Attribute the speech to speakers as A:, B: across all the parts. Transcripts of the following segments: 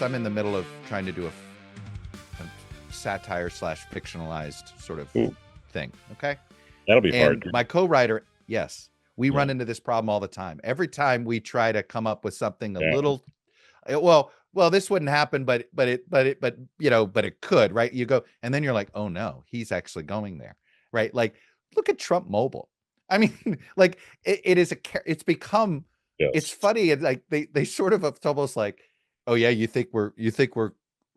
A: ToddCast, I'm in the middle of trying to do a satire / fictionalized sort of thing. Okay.
B: That'll be hard.
A: My co-writer, yes, we
B: Yeah.
A: run into this problem all the time. Every time we try to come up with something a little, well, this wouldn't happen, but it could, right? You go, and then you're like, oh no, he's actually going there, right? Like, look at Trump Mobile. I mean, like it's become, it's funny. And like, they sort of, it's almost like, oh yeah, you think we're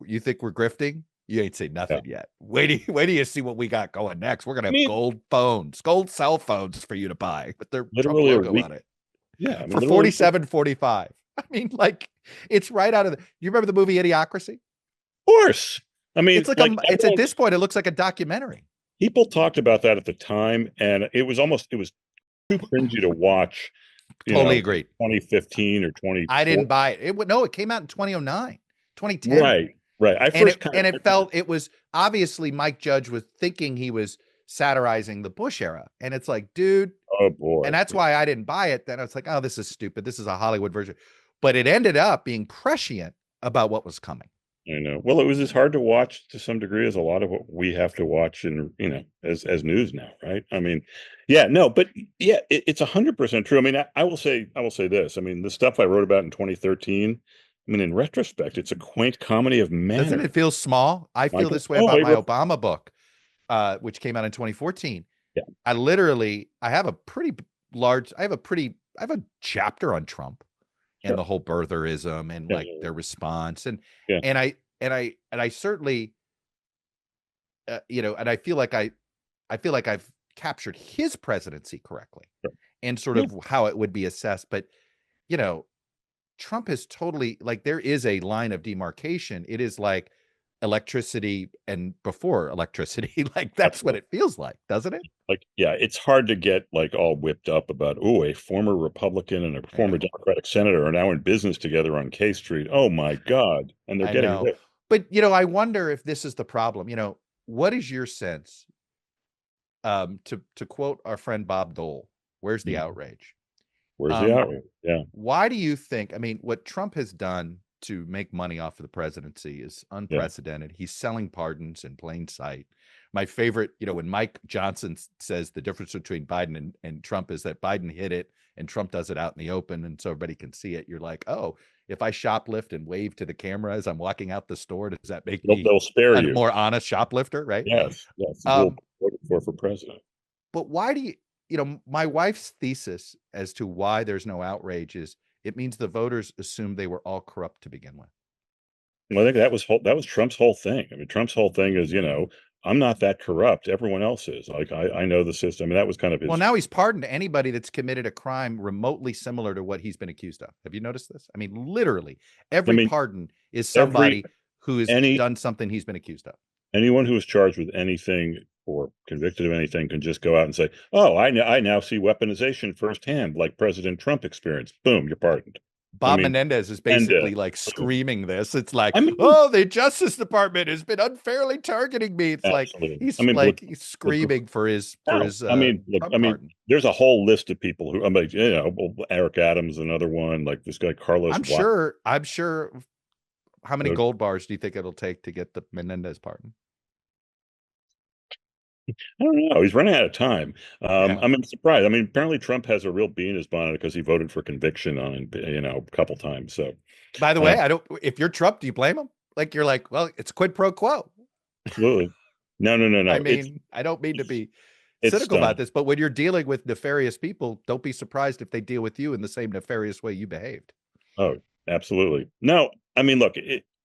A: grifting? You ain't say nothing yet. Wait till you see what we got going next. We're gonna have gold cell phones for you to buy with their Trump logo on it.
B: Yeah,
A: for $47.45. I mean, like, it's right out of you remember the movie Idiocracy?
B: Of course. I mean,
A: it's like it's at this point, it looks like a documentary.
B: People talked about that at the time, and it was too cringy to watch.
A: Totally agreed.
B: 2015 or 20.
A: I didn't buy it. It came out in 2009, 2010.
B: Right.
A: It was obviously Mike Judge was thinking he was satirizing the Bush era, and it's like, dude.
B: Oh boy.
A: And that's why I didn't buy it. Then I was like, oh, this is stupid. This is a Hollywood version. But it ended up being prescient about what was coming.
B: I know. Well, it was as hard to watch to some degree as a lot of what we have to watch and as news now, right? I mean, it's 100% true. I mean, I will say this. I mean, the stuff I wrote about in 2013. I mean, in retrospect, it's a quaint comedy of manner.
A: Doesn't it feel small? I feel this way about my Obama book, which came out in 2014.
B: Yeah.
A: I have a chapter on Trump and the whole birtherism and their response. And I certainly, and I feel like I've captured his presidency correctly and sort of how it would be assessed. But, Trump is totally there is a line of demarcation. It is like electricity and before electricity. That's what it feels like, doesn't it?
B: It's hard to get all whipped up about, a former Republican and a former Democratic senator are now in business together on K Street. Oh my God. And they're getting rich.
A: But, I wonder if this is the problem. What is your sense? To quote our friend Bob Dole, where's the outrage?
B: Where's the outrage? Yeah.
A: Why do you think, what Trump has done to make money off of the presidency is unprecedented. He's selling pardons in plain sight. My favorite, when Mike Johnson says the difference between Biden and Trump is that Biden hid it and Trump does it out in the open and so everybody can see it. You're like, oh, if I shoplift and wave to the camera as I'm walking out the store, does that make me
B: they'll spare you.
A: More honest shoplifter, right?
B: Yes. We'll vote for president.
A: But why do you, my wife's thesis as to why there's no outrage is it means the voters assumed they were all corrupt to begin with.
B: Well, I think that was Trump's whole thing. I mean, Trump's whole thing is, I'm not that corrupt. Everyone else is. I know the system. I mean, that was kind of his.
A: Well, now he's pardoned anybody that's committed a crime remotely similar to what he's been accused of. Have you noticed this? I mean, literally, every pardon is somebody who has done something he's been accused of.
B: Anyone who is charged with anything or convicted of anything can just go out and say, "Oh, I now see weaponization firsthand, like President Trump experienced." Boom, you're pardoned.
A: Bob Menendez is basically screaming this. It's like, the Justice Department has been unfairly targeting me. It's he's screaming for his. There's
B: a whole list of people who, Eric Adams, another one, like this guy Carlos.
A: I'm sure. How many gold bars do you think it'll take to get the Menendez pardon?
B: I don't know. He's running out of time. I'm surprised. I mean, apparently Trump has a real bee in his bonnet because he voted for conviction on a couple times. So,
A: by the way, if you're Trump, do you blame him? You're like, well, it's quid pro quo.
B: Absolutely. No.
A: I mean, I don't mean to be cynical about this, but when you're dealing with nefarious people, don't be surprised if they deal with you in the same nefarious way you behaved.
B: Oh, absolutely. No, I mean, look,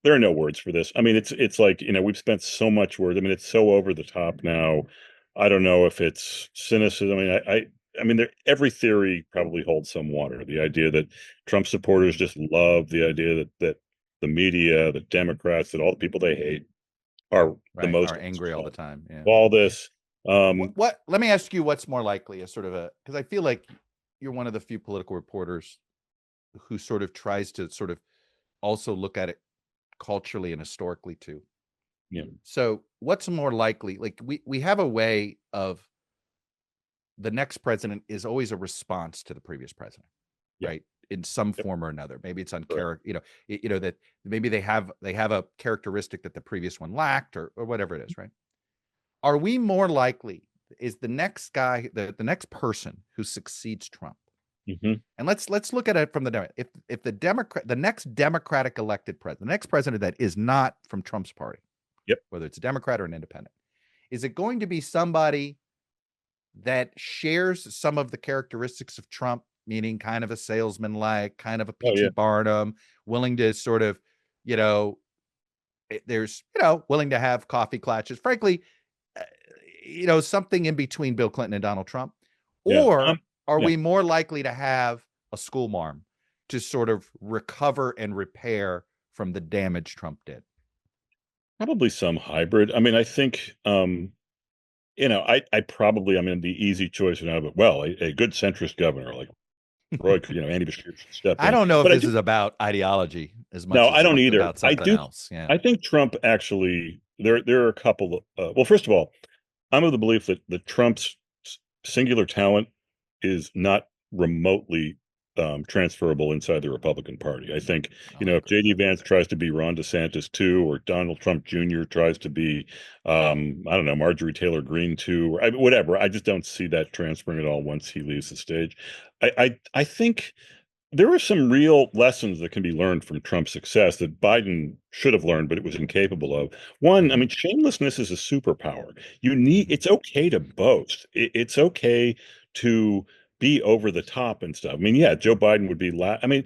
B: there are no words for this. I mean, it's like, we've spent so much words. I mean, it's so over the top now. I don't know if it's cynicism. I mean, every theory probably holds some water. The idea that Trump supporters just love the idea that the media, the Democrats, that all the people they hate are
A: angry all the time. Yeah.
B: All this.
A: Let me ask you, what's more likely as sort of because I feel like you're one of the few political reporters who sort of tries to sort of also look at it culturally and historically too.
B: Yeah.
A: So what's more likely? We have a way of the next president is always a response to the previous president, right? in some
B: Yep.
A: form or another. Maybe it's on
B: Correct.
A: character, that maybe they have a characteristic that the previous one lacked, or whatever it is, right? Are we more likely, is the next guy, the next person who succeeds Trump?
B: Hmm.
A: And let's look at it from if the next Democratic elected president, the next president that is not from Trump's party,
B: Yep.
A: whether it's a Democrat or an independent, is it going to be somebody that shares some of the characteristics of Trump, meaning kind of a salesman-like, kind of a
B: Oh
A: P.T.
B: yeah.
A: Barnum, willing to sort of, you know, there's, willing to have coffee clutches, frankly, something in between Bill Clinton and Donald Trump?
B: Yeah.
A: Or are
B: Yeah.
A: we more likely to have a school marm to sort of recover and repair from the damage Trump did?
B: Probably some hybrid. I mean, I think, I probably, I mean, the easy choice now, but well, a good centrist governor like Roy, Andy Beshear should step
A: I
B: in.
A: don't know if
B: But I
A: this
B: do,
A: is about ideology as
B: no,
A: much
B: I
A: as it
B: don't
A: is
B: either.
A: about something else. Yeah.
B: I think Trump actually, there are a couple, well, first of all, I'm of the belief that Trump's singular talent is not remotely transferable inside the Republican Party. I think,
A: Oh, I
B: if
A: agree with
B: JD
A: that.
B: Vance tries to be Ron DeSantis too, or Donald Trump Jr. tries to be, I don't know, Marjorie Taylor Greene too, or whatever. I just don't see that transferring at all once he leaves the stage. I think there are some real lessons that can be learned from Trump's success that Biden should have learned, but it was incapable of. One, I
A: Mhm,
B: mean, shamelessness is a superpower.
A: mhm.
B: It's okay to boast. It's okay to be over the top and stuff. I mean, yeah, Joe Biden would be I mean,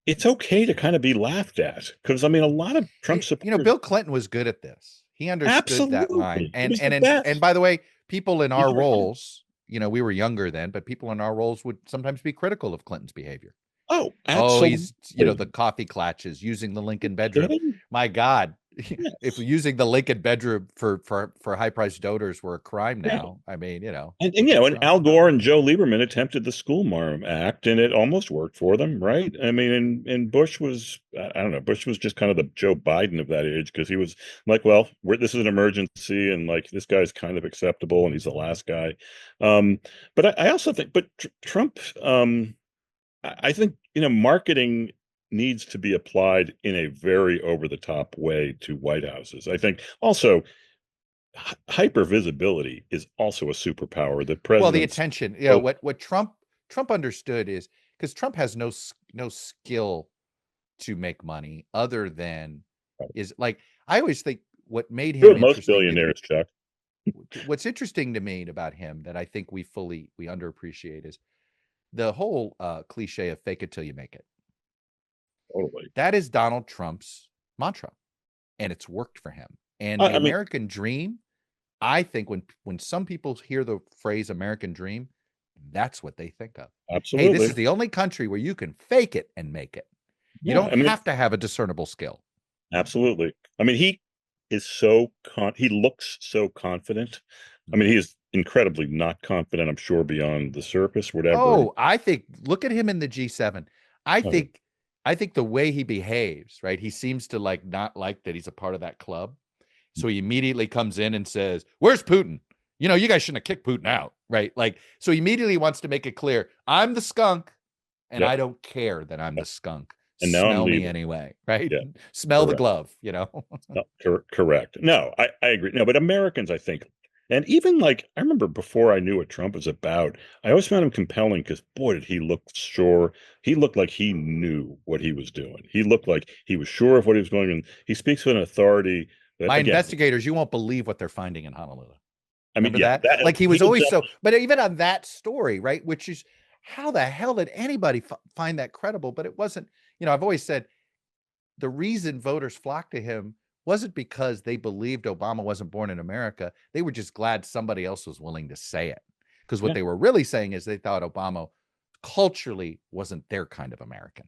B: it's okay to kind of be laughed at because I mean, a lot of Trump supporters,
A: Bill Clinton was good at this. He understood that line.
B: absolutely, he
A: And
B: was the
A: and
B: best.
A: by the way, people in
B: He
A: our
B: never had.
A: roles, we were younger then, but people in our roles would sometimes be critical of Clinton's behavior.
B: Oh,
A: Oh, he's, the
B: absolutely.
A: coffee clatches, using the Lincoln bedroom.
B: Kidding?
A: My God, if
B: Yes.
A: using the Lincoln bedroom for high priced doters were a crime
B: Yeah.
A: now, I mean,
B: And
A: look at
B: and
A: Trump.
B: Al Gore and Joe Lieberman attempted the school marm act, and it almost worked for them, right? I mean, and Bush was, I don't know, Bush was just kind of the Joe Biden of that age because he was like, well, this is an emergency, and like this guy's kind of acceptable, and he's the last guy. Um, but I also think, but Trump, I think marketing needs to be applied in a very over the top way to White Houses. I think also hyper visibility is also a superpower that
A: Well, the
B: presidents
A: attention,
B: both.
A: what Trump understood is, because Trump has no skill to make money other than, is like, I always think what made
B: Do
A: him
B: it most
A: interesting to me,
B: billionaires, Chuck.
A: what's interesting to me about him that I think we underappreciate, is the whole cliche of fake it till you make it.
B: Totally.
A: That is Donald Trump's mantra, and it's worked for him. And the
B: I mean,
A: American dream, I think when some people hear the phrase American dream, that's what they think of. Hey, this is
B: absolutely.
A: the only country where you can fake it and make it. You
B: Yeah,
A: don't
B: I mean,
A: have to have a discernible skill.
B: absolutely. I mean, he is he looks so confident. I mean,
A: Mhm.
B: he is incredibly not confident, I'm sure, beyond the surface, whatever.
A: Oh, I think, look at him in the G7. I
B: Oh, yeah.
A: think I think the way he behaves, right? He seems to like not like that he's a part of that club. So he immediately comes in and says, "Where's Putin? You guys shouldn't have kicked Putin out," right? Like, so he immediately wants to make it clear, I'm the skunk, and
B: Yep.
A: I don't care that I'm the
B: Yep.
A: skunk.
B: And now I'm
A: Smell me
B: leaving.
A: anyway, right?
B: Yeah,
A: Smell the
B: correct.
A: glove.
B: No, correct. No, I agree. No, but Americans, I think, and even like I remember before I knew what Trump was about, I always found him compelling because boy, did he look sure. He looked like he knew what he was doing. He looked like he was sure of what he was going, and he speaks with an authority that,
A: My
B: again,
A: investigators, you won't believe what they're finding in Honolulu.
B: I mean,
A: Remember
B: yeah,
A: that?
B: that
A: Like, he
B: he
A: was
B: will
A: always so,
B: definitely.
A: but even on that story, right? Which is, how the hell did anybody find that credible? But it wasn't, I've always said the reason voters flocked to him wasn't because they believed Obama wasn't born in America. They were just glad somebody else was willing to say it. Because what
B: Yeah.
A: they were really saying is they thought Obama culturally wasn't their kind of American.